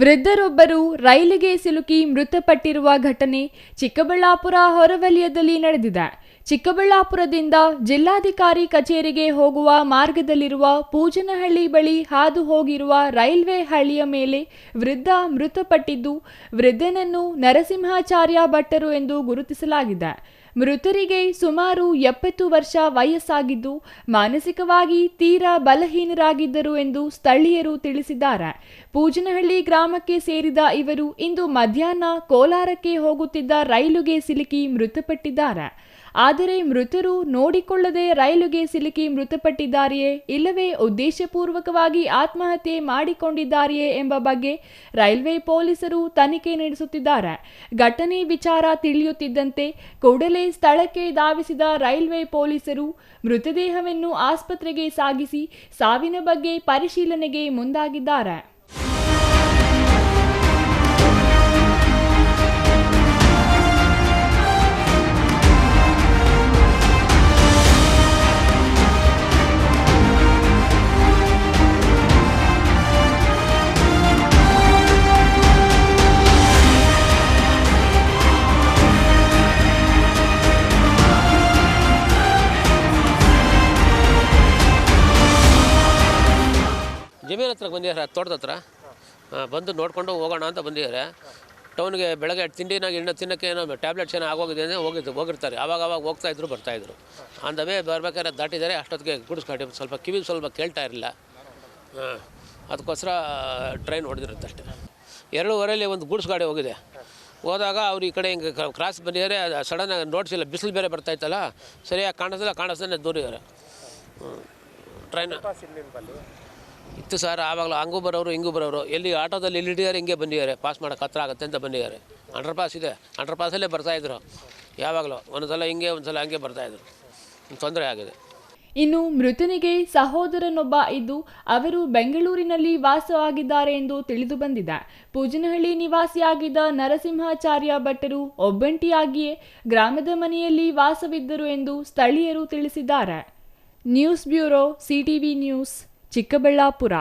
ವೃದ್ಧರೊಬ್ಬರು ರೈಲಿಗೆ ಸಿಲುಕಿ ಮೃತಪಟ್ಟಿರುವ ಘಟನೆ ಚಿಕ್ಕಬಳ್ಳಾಪುರ ಹೊರವಲಯದಲ್ಲಿ ನಡೆದಿದೆ. ಚಿಕ್ಕಬಳ್ಳಾಪುರದಿಂದ ಜಿಲ್ಲಾಧಿಕಾರಿ ಕಚೇರಿಗೆ ಹೋಗುವ ಮಾರ್ಗದಲ್ಲಿರುವ ಪೂಜನಹಳ್ಳಿ ಬಳಿ ಹಾದು ಹೋಗಿರುವ ರೈಲ್ವೆ ಹಳಿಯ ಮೇಲೆ ವೃದ್ಧ ಮೃತಪಟ್ಟಿದ್ದು, ವೃದ್ಧನನ್ನು ನರಸಿಂಹಾಚಾರ್ಯ ಭಟ್ಟರು ಎಂದು ಗುರುತಿಸಲಾಗಿದೆ. ಮೃತರಿಗೆ ಸುಮಾರು 70 ವರ್ಷ ವಯಸ್ಸಾಗಿದ್ದು, ಮಾನಸಿಕವಾಗಿ ತೀರಾ ಬಲಹೀನರಾಗಿದ್ದರು ಎಂದು ಸ್ಥಳೀಯರು ತಿಳಿಸಿದ್ದಾರೆ. ಪೂಜನಹಳ್ಳಿ ಗ್ರಾಮಕ್ಕೆ ಸೇರಿದ ಇವರು ಇಂದು ಮಧ್ಯಾಹ್ನ ಕೋಲಾರಕ್ಕೆ ಹೋಗುತ್ತಿದ್ದ ರೈಲುಗೆ ಸಿಲುಕಿ ಮೃತಪಟ್ಟಿದ್ದಾರೆ. ಆದರೆ ಮೃತರು ನೋಡಿಕೊಳ್ಳದೆ ರೈಲುಗೆ ಸಿಲುಕಿ ಮೃತಪಟ್ಟಿದ್ದಾರೆಯೇ ಇಲ್ಲವೇ ಉದ್ದೇಶಪೂರ್ವಕವಾಗಿ ಆತ್ಮಹತ್ಯೆ ಮಾಡಿಕೊಂಡಿದ್ದಾರೆಯೇ ಎಂಬ ಬಗ್ಗೆ ರೈಲ್ವೆ ಪೊಲೀಸರು ತನಿಖೆ ನಡೆಸುತ್ತಿದ್ದಾರೆ. ಘಟನೆ ವಿಚಾರ ತಿಳಿಯುತ್ತಿದ್ದಂತೆ ಕೂಡಲೇ ಸ್ಥಳಕ್ಕೆ ಧಾವಿಸಿದ ರೈಲ್ವೆ ಪೊಲೀಸರು ಮೃತದೇಹವನ್ನು ಆಸ್ಪತ್ರೆಗೆ ಸಾಗಿಸಿ ಸಾವಿನ ಬಗ್ಗೆ ಪರಿಶೀಲನೆಗೆ ಮುಂದಾಗಿದ್ದಾರೆ. ಜಮೀನು ಹತ್ರ ಬಂದಿದ್ದಾರೆ, ತೋಟದ ಹತ್ರ ಬಂದು ನೋಡಿಕೊಂಡು ಹೋಗೋಣ ಅಂತ ಬಂದಿದ್ದಾರೆ. ಟೌನ್ಗೆ ಬೆಳಗ್ಗೆ ತಿಂಡಿನಾಗ ಎಣ್ಣೆ ತಿನ್ನೋಕ್ಕೆ ಏನೋ ಟ್ಯಾಬ್ಲೆಟ್ಸ್ ಏನೋ ಆಗೋಗಿದೆ ಅಂದರೆ ಹೋಗಿರ್ತಾರೆ. ಆವಾಗ ಹೋಗ್ತಾಯಿದ್ರು ಬರ್ತಾಯಿದ್ರು. ಅಂದವೇ ಬರ್ಬೇಕಾದ್ರೆ ದಾಟಿದ್ದಾರೆ. ಅಷ್ಟೊತ್ತಿಗೆ ಗುಡಿಸ್ಕೊಂಡು ಸ್ವಲ್ಪ ಕಿವಿ ಸ್ವಲ್ಪ ಕೇಳ್ತಾ ಇರಲಿಲ್ಲ. ಅದಕ್ಕೋಸ್ಕರ ಟ್ರೈನ್ ಹೊಡೆದಿರುತ್ತೆ ಅಷ್ಟೇ. 2:15 ಒಂದು ಗೂಡ್ಸ್ ಗಾಡಿ ಹೋಗಿದೆ. ಹೋದಾಗ ಅವ್ರು ಈ ಕಡೆ ಹಿಂಗೆ ಕ್ರಾಸ್ ಬಂದಿದ್ದಾರೆ. ಸಡನ್ನಾಗಿ ನೋಡ್ಸಿಲ್ಲ, ಬಿಸಿಲು ಬೇರೆ ಬರ್ತಾಯಿತ್ತಲ್ಲ, ಸರಿಯಾಗಿ ಕಾಣಿಸ್ದೇ ದೂರಿದ್ದಾರೆ. ಟ್ರೈನ್ ಇತ್ತು ಸರ್. ಆವಾಗಲೂ ಹಂಗೂ ಬರೋರು ಹಿಂಗೂ ಬರೋರು, ಎಲ್ಲಿ ಆಟೋದಲ್ಲಿ ಎಲ್ಲಿ ಹಿಡಿದಾರೆ ಹಿಂಗೆ ಬಂದಿದ್ದಾರೆ. ಪಾಸ್ ಮಾಡೋಕೆ ಹತ್ರ ಆಗುತ್ತೆ ಅಂತ ಬಂದಿದ್ದಾರೆ. ಅಂಡರ್ ಪಾಸ್ ಇದೆ, ಅಂಡರ್ ಪಾಸಲ್ಲೇ ಬರ್ತಾಯಿದ್ರು ಯಾವಾಗಲೂ. ಒಂದು ಸಲ ಹಿಂಗೆ ಒಂದು ಸಲ ಹಂಗೆ ಬರ್ತಾಯಿದ್ರು. ತೊಂದರೆ ಆಗಿದೆ. ಇನ್ನು ಮೃತನಿಗೆ ಸಹೋದರನೊಬ್ಬ ಇದ್ದು ಅವರು ಬೆಂಗಳೂರಿನಲ್ಲಿ ವಾಸವಾಗಿದ್ದಾರೆ ಎಂದು ತಿಳಿದು ಬಂದಿದೆ. ಪೂಜನಹಳ್ಳಿ ನಿವಾಸಿಯಾಗಿದ್ದ ನರಸಿಂಹಾಚಾರ್ಯ ಭಟ್ಟರು ಒಬ್ಬಂಟಿಯಾಗಿಯೇ ಗ್ರಾಮದ ಮನೆಯಲ್ಲಿ ವಾಸವಿದ್ದರು ಎಂದು ಸ್ಥಳೀಯರು ತಿಳಿಸಿದ್ದಾರೆ. News bureau, CTV news, Chikkaballapur.